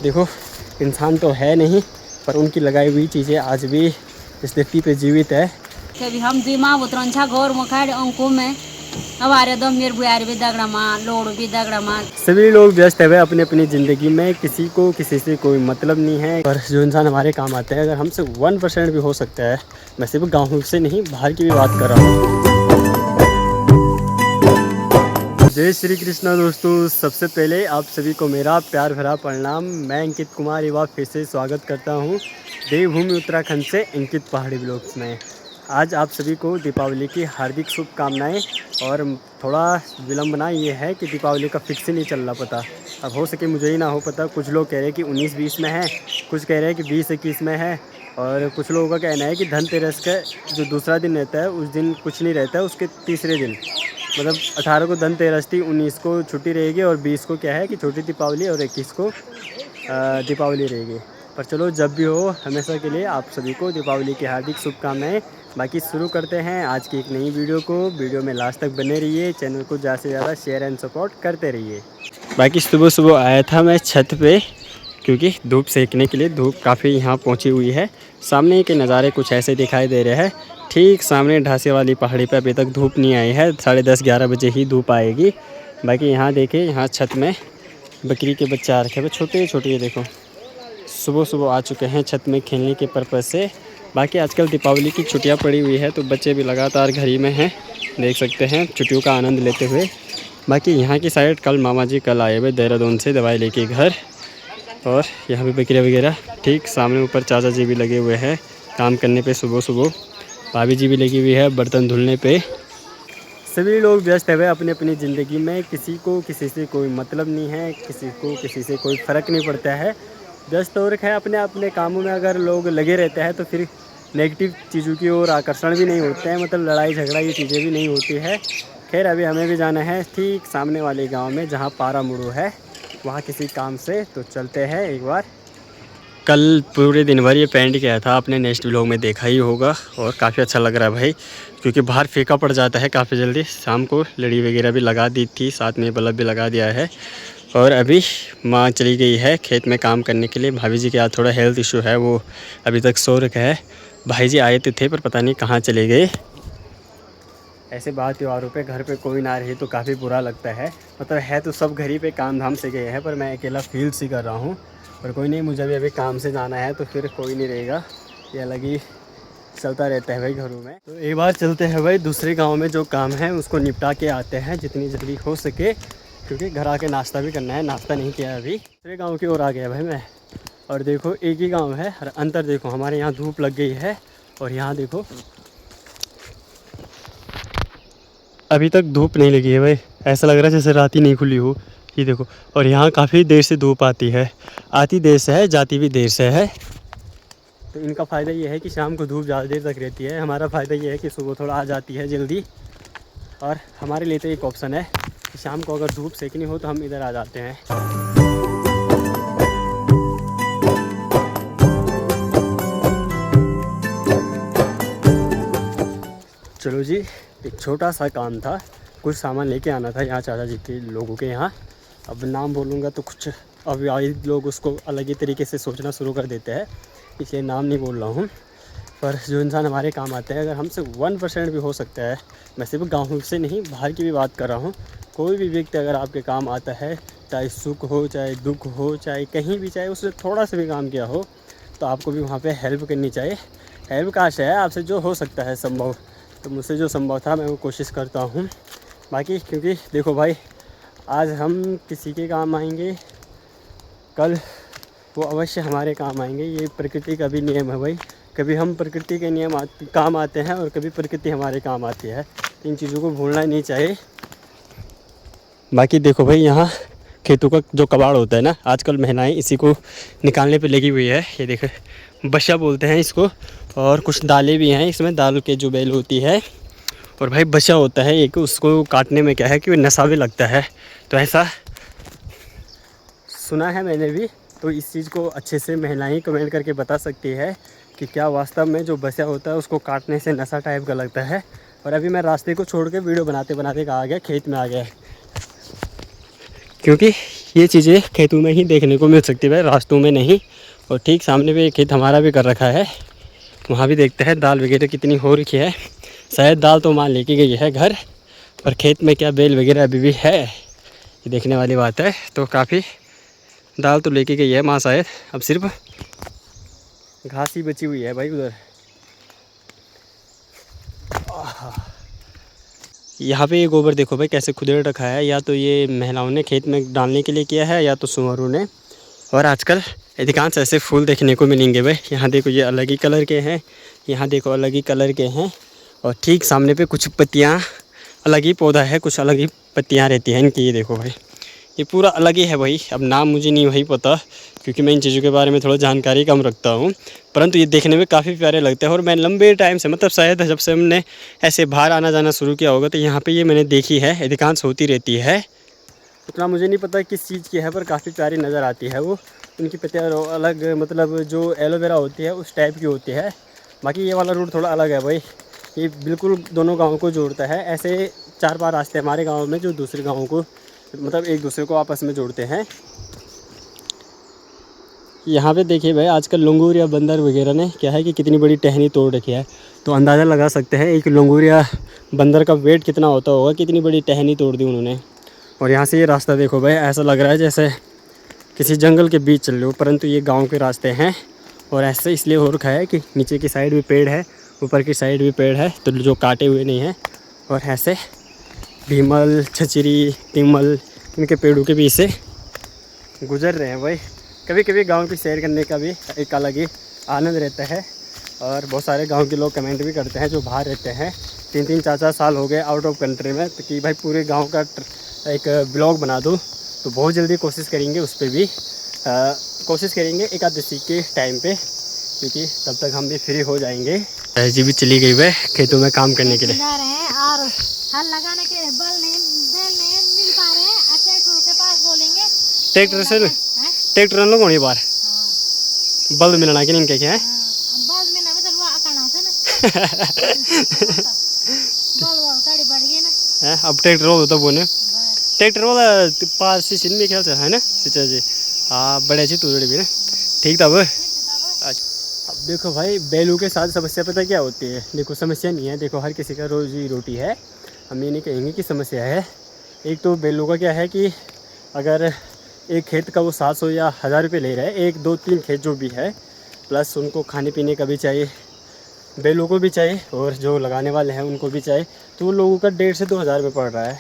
देखो इंसान तो है नहीं, पर उनकी लगाई हुई चीज़ें आज भी इस धरती पे जीवित है। कभी हम दिमाग उतरंछा घोर मुखाड़ अंकों में हमारे दम मेर बुआर भी दगड़मा लोड़ भी दगड़मा। सभी लोग व्यस्त है अपनी अपनी ज़िंदगी में, किसी को किसी से कोई मतलब नहीं है। पर जो इंसान हमारे काम आता है, अगर हमसे 1% भी हो सकता है, मैं सिर्फ गाँव से नहीं बाहर की भी बात कर रहा हूँ। जय श्री कृष्णा दोस्तों, सबसे पहले आप सभी को मेरा प्यार भरा प्रणाम। मैं अंकित कुमार एक बार फिर से स्वागत करता हूँ देवभूमि उत्तराखंड से अंकित पहाड़ी ब्लॉग्स में। आज आप सभी को दीपावली की हार्दिक शुभकामनाएं। और थोड़ा विलंबना ये है कि दीपावली का फिक्स ही नहीं चल रहा पता। अब हो सके मुझे ही ना हो पता। कुछ लोग कह रहे हैं कि 19-20 में है, कुछ कह रहे हैं कि 20-21 में है, और कुछ लोगों का कहना है कि धनतेरस का जो दूसरा दिन रहता है उस दिन कुछ नहीं रहता है, उसके तीसरे दिन मतलब 18 को धनतेरस थी, 19 को छुट्टी रहेगी, और 20 को क्या है कि छोटी दीपावली, और 21 को दीपावली रहेगी। पर चलो जब भी हो, हमेशा के लिए आप सभी को दीपावली की हार्दिक शुभकामनाएं। बाकी शुरू करते हैं आज की एक नई वीडियो को। वीडियो में लास्ट तक बने रहिए, चैनल को ज़्यादा से ज़्यादा शेयर एंड सपोर्ट करते रहिए। बाकी सुबह सुबह आया था मैं छत पे, क्योंकि धूप सेकने के लिए। धूप काफ़ी यहाँ पहुँची हुई है। सामने के नज़ारे कुछ ऐसे दिखाई दे रहे हैं। ठीक सामने ढासे वाली पहाड़ी पे अभी तक धूप नहीं आई है, 10:30-11 बजे ही धूप आएगी। बाकी यहाँ देखिए, यहाँ छत में बकरी के बच्चे आ रखे हैं, छोटे छोटे, देखो सुबह सुबह आ चुके हैं छत में खेलने के पर्पज़ से। बाकी आजकल दीपावली की छुट्टियाँ पड़ी हुई है, तो बच्चे भी लगातार घर ही में हैं, देख सकते हैं छुट्टियों का आनंद लेते हुए। बाकी यहाँ की साइड कल मामा जी कल आए हुए देहरादून से दवाई लेके घर, और यहाँ पे बकरियाँ वगैरह। ठीक सामने ऊपर चाचा जी भी लगे हुए हैं काम करने पे सुबह सुबह। भाभी जी भी लगी हुई है बर्तन धुलने पे। सभी लोग व्यस्त है अपनी अपनी ज़िंदगी में, किसी को किसी से कोई मतलब नहीं है, किसी को किसी से कोई फ़र्क नहीं पड़ता है। व्यस्त हो रखा है अपने अपने कामों में। अगर लोग लगे रहते हैं तो फिर नेगेटिव चीज़ों की ओर आकर्षण भी नहीं होते हैं, मतलब लड़ाई झगड़ा ये चीज़ें भी नहीं होती है। खैर अभी हमें भी जाना है ठीक सामने वाले गाँव में जहाँ पारा मुड़ू है, वहाँ किसी काम से, तो चलते हैं एक बार। कल पूरे दिन भर ये पेंट किया था, आपने नेक्स्ट व्लॉग में देखा ही होगा, और काफ़ी अच्छा लग रहा है भाई, क्योंकि बाहर फीका पड़ जाता है काफ़ी जल्दी। शाम को लड़ी वगैरह भी लगा दी थी, साथ में बल्ब भी लगा दिया है। और अभी माँ चली गई है खेत में काम करने के लिए। भाभी जी के आज थोड़ा हेल्थ इशू है, वो अभी तक सो रखा है। भाई जी आए तो थे पर पता नहीं कहाँ चले गए। ऐसे बात त्योहारों पे घर पे कोई ना रहे तो काफ़ी बुरा लगता है। मतलब है तो सब घर ही पे काम धाम से गए हैं, पर मैं अकेला फील सी कर रहा हूँ। पर कोई नहीं, मुझे भी अभी काम से जाना है, तो फिर कोई नहीं रहेगा, ये अलग ही चलता रहता है भाई घरों में। तो एक बार चलते हैं भाई दूसरे गांव में, जो काम है उसको निपटा के आते हैं जितनी जल्दी हो सके, क्योंकि घर आके नाश्ता भी करना है। नाश्ता नहीं किया अभी। दूसरे गाँव की ओर आ गया भाई मैं। और देखो एक ही गाँव है, और अंतर देखो, हमारे यहाँ धूप लग गई है, और यहाँ देखो अभी तक धूप नहीं लगी है भाई। ऐसा लग रहा है जैसे रात ही नहीं खुली हो, ये देखो। और यहाँ काफ़ी देर से धूप आती है, आती देर से है, जाती भी देर से है। तो इनका फ़ायदा ये है कि शाम को धूप ज़्यादा देर तक रहती है। हमारा फ़ायदा ये है कि सुबह थोड़ा आ जाती है जल्दी। और हमारे लिए तो एक ऑप्शन है कि शाम को अगर धूप सेकनी हो तो हम इधर आ जाते हैं। चलो जी, एक छोटा सा काम था, कुछ सामान लेके आना था यहाँ चाचा जी के लोगों के यहाँ। अब नाम बोलूँगा तो कुछ अब आई लोग उसको अलग ही तरीके से सोचना शुरू कर देते हैं, इसलिए नाम नहीं बोल रहा हूँ। पर जो इंसान हमारे काम आते हैं, अगर हमसे 1% भी हो सकता है, मैं सिर्फ गाँव से नहीं बाहर की भी बात कर रहा हूँ। कोई भी व्यक्ति अगर आपके काम आता है, चाहे सुख हो चाहे दुख हो, चाहे कहीं भी, चाहे उससे थोड़ा सा भी काम किया हो, तो आपको भी वहाँ पे हेल्प करनी चाहिए। हेल्प का आशा है आपसे जो हो सकता है संभव, तो मुझसे जो संभव था मैं वो कोशिश करता हूँ। बाकी क्योंकि देखो भाई, आज हम किसी के काम आएंगे, कल वो अवश्य हमारे काम आएंगे। ये प्रकृति का भी नियम है भाई। कभी हम प्रकृति के नियम काम आते हैं, और कभी प्रकृति हमारे काम आती है। इन चीज़ों को भूलना नहीं चाहिए। बाकी देखो भाई, यहाँ खेतों का जो कबाड़ होता है ना, आजकल महिलाएं इसी को निकालने पे लगी हुई है। ये देखो, बशा बोलते हैं इसको। और कुछ दालें भी हैं इसमें, दाल के जो बेल होती है। और भाई बशा होता है एक, उसको काटने में क्या है कि नशा भी लगता है, तो ऐसा सुना है मैंने भी। तो इस चीज़ को अच्छे से महिलाएं कमेंट करके बता सकती है कि क्या वास्तव में जो बचा होता है उसको काटने से नशा टाइप का लगता है। और अभी मैं रास्ते को छोड़ के वीडियो बनाते बनाते कहाँ आ गया, खेत में आ गया, क्योंकि ये चीज़ें खेतों में ही देखने को मिल सकती है, रास्तों में नहीं। और ठीक सामने पे एक खेत हमारा भी कर रखा है, वहाँ भी देखते हैं दाल वगैरह कितनी हो रखी है। शायद दाल तो माँ लेके गई है घर, पर खेत में क्या बेल वगैरह अभी भी है, ये देखने वाली बात है। तो काफ़ी दाल तो लेके गई है माँ शायद, अब सिर्फ घास ही बची हुई है भाई उधर। यहाँ पे ये गोबर देखो भाई कैसे खुदेड़ रखा है, या तो ये महिलाओं ने खेत में डालने के लिए किया है या तो सुअरों ने। और आजकल अधिकांश ऐसे फूल देखने को मिलेंगे भाई। यहाँ देखो ये अलग ही कलर के हैं, यहाँ देखो अलग ही कलर के हैं। और ठीक सामने पे कुछ पत्तियाँ, अलग ही पौधा है, कुछ अलग ही पत्तियाँ रहती हैं इनकी। ये देखो भाई ये पूरा अलग ही है भाई। अब नाम मुझे नहीं वही पता, क्योंकि मैं इन चीज़ों के बारे में थोड़ा जानकारी कम रखता हूँ, परंतु ये देखने में काफ़ी प्यारे लगते हैं। और मैं लंबे टाइम से, मतलब शायद जब से हमने ऐसे बाहर आना जाना शुरू किया होगा, तो यहाँ पे ये मैंने देखी है, अधिकांश होती रहती है। उतना मुझे नहीं पता किस चीज़ की है, पर काफ़ी प्यारी नज़र आती है वो। उनकी पत्तियाँ अलग, मतलब जो एलोवेरा होती है उस टाइप की होती है। बाकी ये वाला रूट थोड़ा अलग है भाई, ये बिल्कुल दोनों गाँव को जोड़ता है। ऐसे 4-5 रास्ते हमारे गाँव में जो दूसरे गाँव को, मतलब एक दूसरे को आपस में जोड़ते हैं। यहाँ पे देखिए भाई आजकल लंगूर या बंदर वगैरह ने क्या है कि कितनी बड़ी टहनी तोड़ रखी है। तो अंदाज़ा लगा सकते हैं एक लंगूर या बंदर का वेट कितना होता होगा, कितनी बड़ी टहनी तोड़ दी उन्होंने। और यहाँ से ये रास्ता देखो भाई, ऐसा लग रहा है जैसे किसी जंगल के बीच चल रहे हो, परंतु ये गाँव के रास्ते हैं। और ऐसे इसलिए हो रखा है कि नीचे की साइड भी पेड़ है, ऊपर की साइड भी पेड़ है, तो जो काटे हुए नहीं हैं। और ऐसे भीमल, छचरी, तिमल, इनके पेड़ों के बीच से गुजर रहे हैं भाई। कभी कभी गांव की सैर करने का भी एक अलग ही आनंद रहता है। और बहुत सारे गांव के लोग कमेंट भी करते हैं जो बाहर रहते हैं, 3-3, 4-4 साल हो गए आउट ऑफ कंट्री में, तो कि भाई पूरे गांव का एक ब्लॉग बना दो। तो बहुत जल्दी कोशिश करेंगे, उस पर भी कोशिश करेंगे एकादशी के टाइम पे, क्योंकि तब तक हम भी फ्री हो जाएंगे। जी भी चली गई वह खेतों में काम करने के लिए। और हल लगाने के बैल नहीं मिल पा रहे हैं, ट्रैक्टर के पास बोलेंगे। ट्रैक्टर से ट्रैक्टर हम लोग होने बार बल्द मिलना कि नहीं क्या है बल्द में ना मतलब वो आकर ना ना बल्द साड़ी बढ़ गई ना। अब ट्रैक्टर हो तो बोने ट्रैक्टर वाला पास से सिन में ख्याल से है ना सिचा जी। हाँ बड़े अच्छी तूड़ी भी ना ठीक था। अब देखो भाई बैलों के साथ समस्या पता क्या होती है। देखो समस्या नहीं है, देखो हर किसी का रोजी रोटी है, हम ये नहीं कहेंगे कि समस्या है। एक तो बैलों का क्या है कि अगर एक खेत का वो 700 या 1000 रुपये ले रहे हैं, 1, 2, 3 खेत जो भी है, प्लस उनको खाने पीने का भी चाहिए, बैलों को भी चाहिए, और जो लगाने वाले हैं उनको भी चाहिए, तो उन लोगों का 1,500 से 2,000 रुपये पड़ रहा है।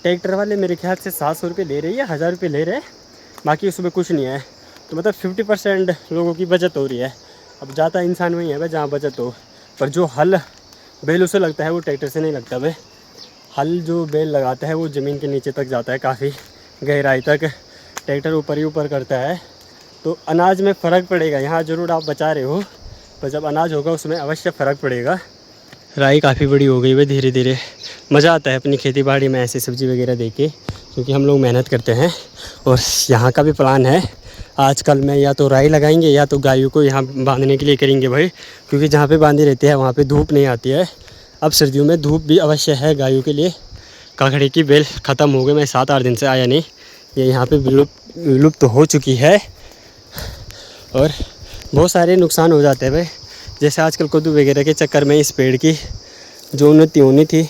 ट्रैक्टर वाले मेरे ख्याल से 700 रुपये ले रहे हैं या 1000 रुपये ले रहे हैं, बाकी उसमें कुछ नहीं है। तो मतलब 50% लोगों की बचत हो रही है। अब जाता इंसान वही है भाई जहाँ बचत हो, पर जो हल बैलों से लगता है वो ट्रैक्टर से नहीं लगता भाई। हल जो बैल लगाता है वो ज़मीन के नीचे तक जाता है, काफ़ी गहराई तक, ट्रैक्टर ऊपर ही ऊपर करता है। तो अनाज में फ़र्क पड़ेगा। यहाँ ज़रूर आप बचा रहे हो, पर जब अनाज होगा उसमें अवश्य फ़र्क पड़ेगा। राई काफ़ी बड़ी हो गई है धीरे धीरे। मज़ा आता है अपनी खेती बाड़ी में ऐसी सब्ज़ी वगैरह देख के, क्योंकि हम लोग मेहनत करते हैं। और यहाँ का भी प्लान है आजकल में, या तो राई लगाएंगे या तो गायों को यहाँ बांधने के लिए करेंगे भाई, क्योंकि जहाँ पे बांधी रहती है वहाँ पे धूप नहीं आती है। अब सर्दियों में धूप भी अवश्य है गायों के लिए। काकड़े की बेल ख़त्म हो गई, मैं 7-8 दिन से आया नहीं, ये यहाँ पे विलुप्त हो चुकी है। और बहुत सारे नुकसान हो जाते हैं भाई, जैसे आजकल कद्दू वगैरह के चक्कर में इस पेड़ की जो उन्नति होनी थी,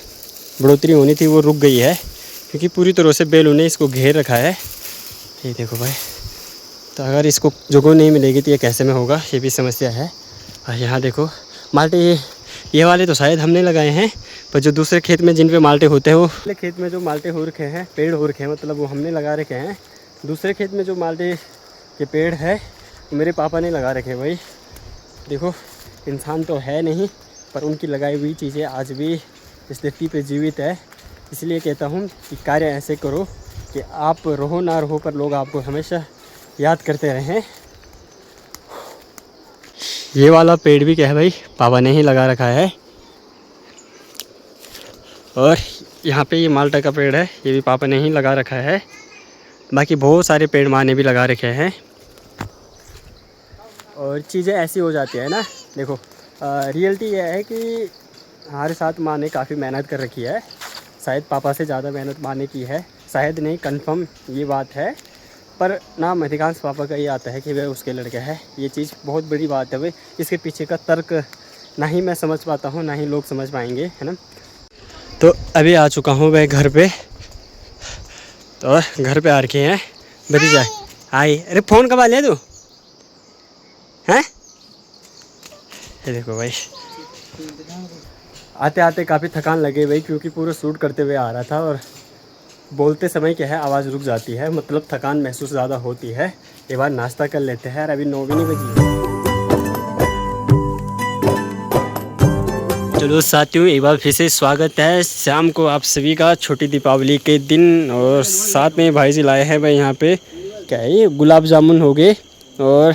बढ़ोतरी होनी थी, वो रुक गई है, क्योंकि पूरी तरह से बैलों ने इसको घेर रखा है। ये देखो भाई, तो अगर इसको जगह नहीं मिलेगी तो ये कैसे में होगा, ये भी समस्या है। और यहाँ देखो माल्टे, ये वाले तो शायद हमने लगाए हैं, पर जो दूसरे खेत में जिन पे माल्टे होते हैं, वो खेत में जो माल्टे हो रखे हैं, पेड़ हो रखे हैं, मतलब वो हमने लगा रखे हैं। दूसरे खेत में जो माल्टे के पेड़ है वो मेरे पापा ने लगा रखे हैं भाई। देखो इंसान तो है नहीं, पर उनकी लगाई हुई चीज़ें आज भी इस धरती पे जीवित है। इसलिए कहता हूँ कि कार्य ऐसे करो कि आप रहो ना रहो, पर लोग आपको हमेशा याद करते रहें। ये वाला पेड़ भी क्या है भाई, पापा ने ही लगा रखा है। और यहाँ पे ये माल्टा का पेड़ है, ये भी पापा ने ही लगा रखा है। बाकी बहुत सारे पेड़ माँ ने भी लगा रखे हैं। और चीज़ें ऐसी हो जाती है ना, देखो रियलिटी ये है कि हमारे साथ माँ ने काफ़ी मेहनत कर रखी है। शायद पापा से ज़्यादा मेहनत माँ ने की है, शायद नहीं, कंफर्म ये बात है। पर नाम अधिकांश पापा का ये आता है कि वह उसके लड़का है। ये चीज़ बहुत बड़ी बात है भाई, इसके पीछे का तर्क ना ही मैं समझ पाता हूँ, ना ही लोग समझ पाएंगे, है ना। तो अभी आ चुका हूँ मैं घर पे, तो घर पे आ रखे हैं भतीजा। हाय, अरे फ़ोन कब आ लिया तू हैं? ये देखो भाई, आते आते काफ़ी थकान लगे भाई, क्योंकि पूरा शूट करते हुए आ रहा था और बोलते समय क्या है आवाज़ रुक जाती है, मतलब थकान महसूस ज़्यादा होती है। एक बार नाश्ता कर लेते हैं, और अभी 9 भी नहीं बजी। चलो साथियों, एक बार फिर से स्वागत है शाम को आप सभी का, छोटी दीपावली के दिन। और साथ में भाई जी लाए हैं भाई यहाँ पे, क्या है ये, गुलाब जामुन हो गए और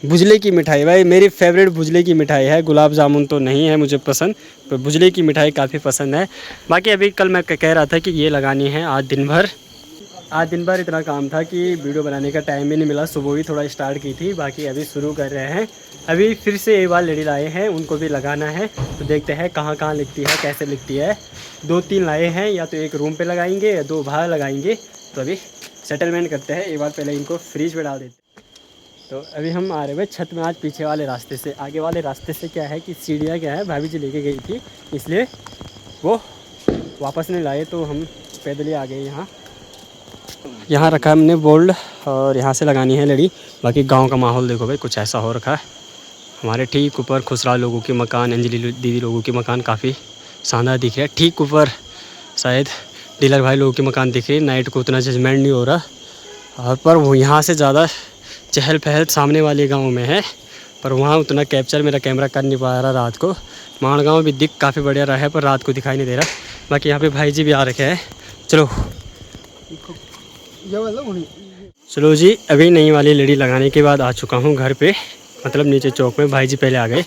भुजले की मिठाई। भाई मेरी फेवरेट भुजले की मिठाई है, गुलाब जामुन तो नहीं है मुझे पसंद, पर भुजले की मिठाई काफ़ी पसंद है। बाकी अभी कल मैं कह रहा था कि ये लगानी है, आज दिन भर इतना काम था कि वीडियो बनाने का टाइम भी नहीं मिला। सुबह ही थोड़ा स्टार्ट की थी, बाकी अभी शुरू कर रहे हैं। अभी फिर से एक बार लेडी लाए हैं, उनको भी लगाना है, तो देखते हैं कहाँ कहाँ लिखती है, कैसे लिखती है। 2-3 लाए हैं, या तो एक रूम पे लगाएंगे या 2 बाहर लगाएंगे। तो अभी सेटलमेंट करते हैं, एक बार पहले इनको फ्रीज में डाल देते हैं। तो अभी हम आ रहे हैं छत में, आज पीछे वाले रास्ते से। आगे वाले रास्ते से क्या है कि सीढ़ियाँ क्या है, भाभी जी लेके गई थी, इसलिए वो वापस नहीं लाए, तो हम पैदल ही आ गए। यहाँ रखा है हमने बोल्ड, और यहाँ से लगानी है लड़ी। बाकी गांव का माहौल देखो भाई, कुछ ऐसा हो रखा है। हमारे ठीक ऊपर खुशरा लोगों के मकान, अंजलि दीदी लोगों के मकान काफ़ी शानदार दिख रहे हैं। ठीक ऊपर शायद डीलर भाई लोगों के मकान दिख रहे हैं। नाइट को उतना जजमेंट नहीं हो रहा, और पर वो यहाँ से ज़्यादा चहल पहल सामने वाले गाँव में है, पर वहाँ उतना कैप्चर मेरा कैमरा कर नहीं पा रहा रात को। माणगांव भी दिख काफ़ी बढ़िया रहा है, पर रात को दिखाई नहीं दे रहा। बाकी यहाँ पे भाई जी भी आ रखे हैं। चलो जी, अभी नई वाली लड़ी लगाने के बाद आ चुका हूँ घर पे, मतलब नीचे चौक में। भाई जी पहले आ गए,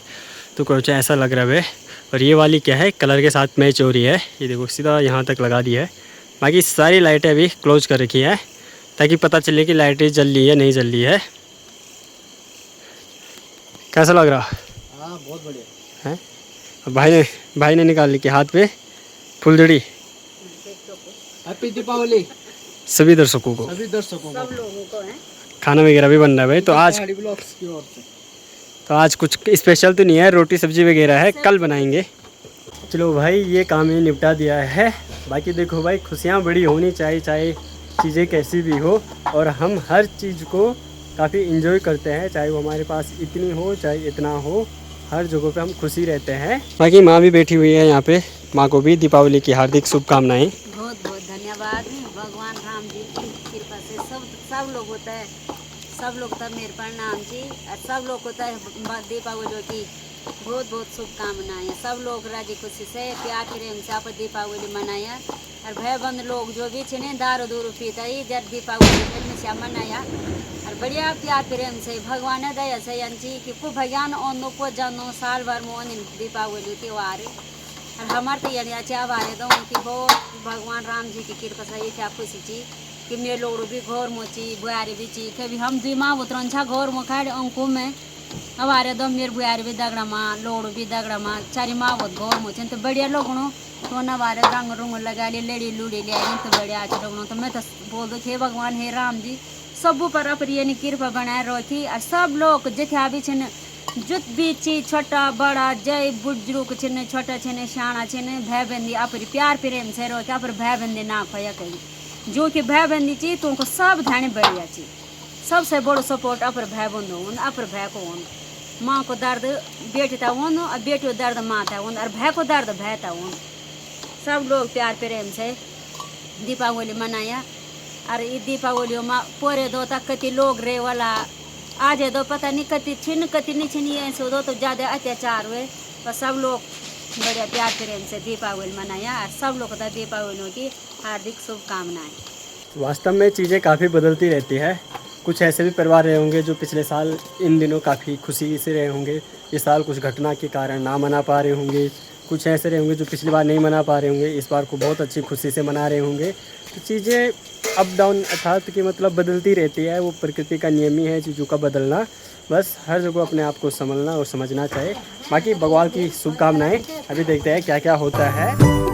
तो कुछ ऐसा लग रहा है। और ये वाली क्या है, कलर के साथ मैच हो रही है। ये देखो सीधा यहाँ तक लगा दी है। बाकी सारी लाइटें अभी क्लोज कर रखी है, ताकि पता चले कि लाइटें जल रही है नहीं जल रही है। कैसा लग रहा? हाँ बहुत बढ़िया है। भाई ने निकाल ली कि हाथ पे फुलझड़ी। हैप्पी दीपावली सभी दर्शकों को, सब लोगों को है। खाना वगैरह भी बन रहा है भाई। तो आज कुछ स्पेशल तो नहीं है, रोटी सब्जी वगैरह है, कल बनाएंगे। चलो भाई, ये काम ही निपटा दिया है। बाकी देखो भाई, खुशियाँ बड़ी होनी चाहिए, चाहे चीज़ें कैसी भी हो, और हम हर चीज़ को काफ़ी इंजॉय करते हैं, चाहे वो हमारे पास इतनी हो चाहे इतना हो, हर जगह पे हम खुशी रहते हैं। बाकी माँ भी बैठी हुई है यहाँ पे, माँ को भी दीपावली की हार्दिक शुभकामनाएं। बहुत बहुत धन्यवाद। भगवान राम जी की कृपा से सब लोग होता है, सब लोग तब मेरे प्रणाम जी। और सब लोग होता है दीपावली की बहुत बहुत शुभकामनाएं। सब लोग राजी खुशी से प्यार प्रेम से आप दीपावली मनाया। और भाई बंद लोग जो भी छे दारू दूरू पीता ही जब दीपावली में मनाया, और बढ़िया प्यार प्रेम से भगवान दया से यांची कि खूब भगवान ओनो को जानो साल भर में दीपावली त्योहार। और हमारे तो यानी अच्छा बारे दो कि बहुत भगवान राम जी की कृपा से ये क्या खुशी ची कि मेरे लोग भी घोर मोची बुआरी भी ची कभी हम दुई माँ उतरन छा घोर में खाए अंको में हमारे दो मेरे बुआरी भी दगड़ा माँ लोड़ भी दगड़ा माँ चारी माँ बहुत घोर मोचे तो बढ़िया लोग तो ना बारे रंग रुंग लगा ली लेडी लूड़ी ले आई तो बढ़िया अच्छे लोग। तो मैं तो बोल दो हे भगवान हे राम जी सब पर अपनी कृपा बनाए रखी। और सब लोग जिथे भी छे जुत भी चीज छोटा बड़ा जय बुजुर्ग छे छोटा छे शाणा छे भाई बंदी अपनी प्यार प्रेम से रहो क्या पर भाई बंदी ना खोया कहीं जो कि भाई बंदी ची तुमको सब ध्यान बढ़िया ची। सबसे बड़ो सपोर्ट अपर भाई बंद हो अपर भाई को हो। माँ को दर्द बेटी था हो और बेटी को दर्द माँ था हो और भाई को दर्द भाई था हो। सब लोग प्यार प्रेम से दीपावली मनाया। और ये दीपावली में पूरे दो तक कति लोग रे वाला आज दो पता नहीं कति छिन कति नहीं छिन ऐसे दो तो ज़्यादा अत्याचार हुए। पर सब लोग बढ़िया प्यार प्रेम से दीपावली मनाया। और सब लोग को दीपावली की हार्दिक शुभकामनाएं। वास्तव में चीज़ें काफ़ी बदलती रहती है। कुछ ऐसे भी परिवार रहे होंगे जो पिछले साल इन दिनों काफ़ी खुशी से रहे होंगे, इस साल कुछ घटना के कारण ना मना पा रहे होंगे। कुछ ऐसे रहे होंगे जो पिछली बार नहीं मना पा रहे होंगे, इस बार को बहुत अच्छी खुशी से मना रहे होंगे। तो चीज़ें अप डाउन अर्थात कि मतलब बदलती रहती है, वो प्रकृति का नियम ही है चीज़ों का बदलना। बस हर जगह अपने आप को संभलना और समझना चाहिए। बाकी भगवान की शुभकामनाएं। अभी देखते हैं क्या क्या होता है।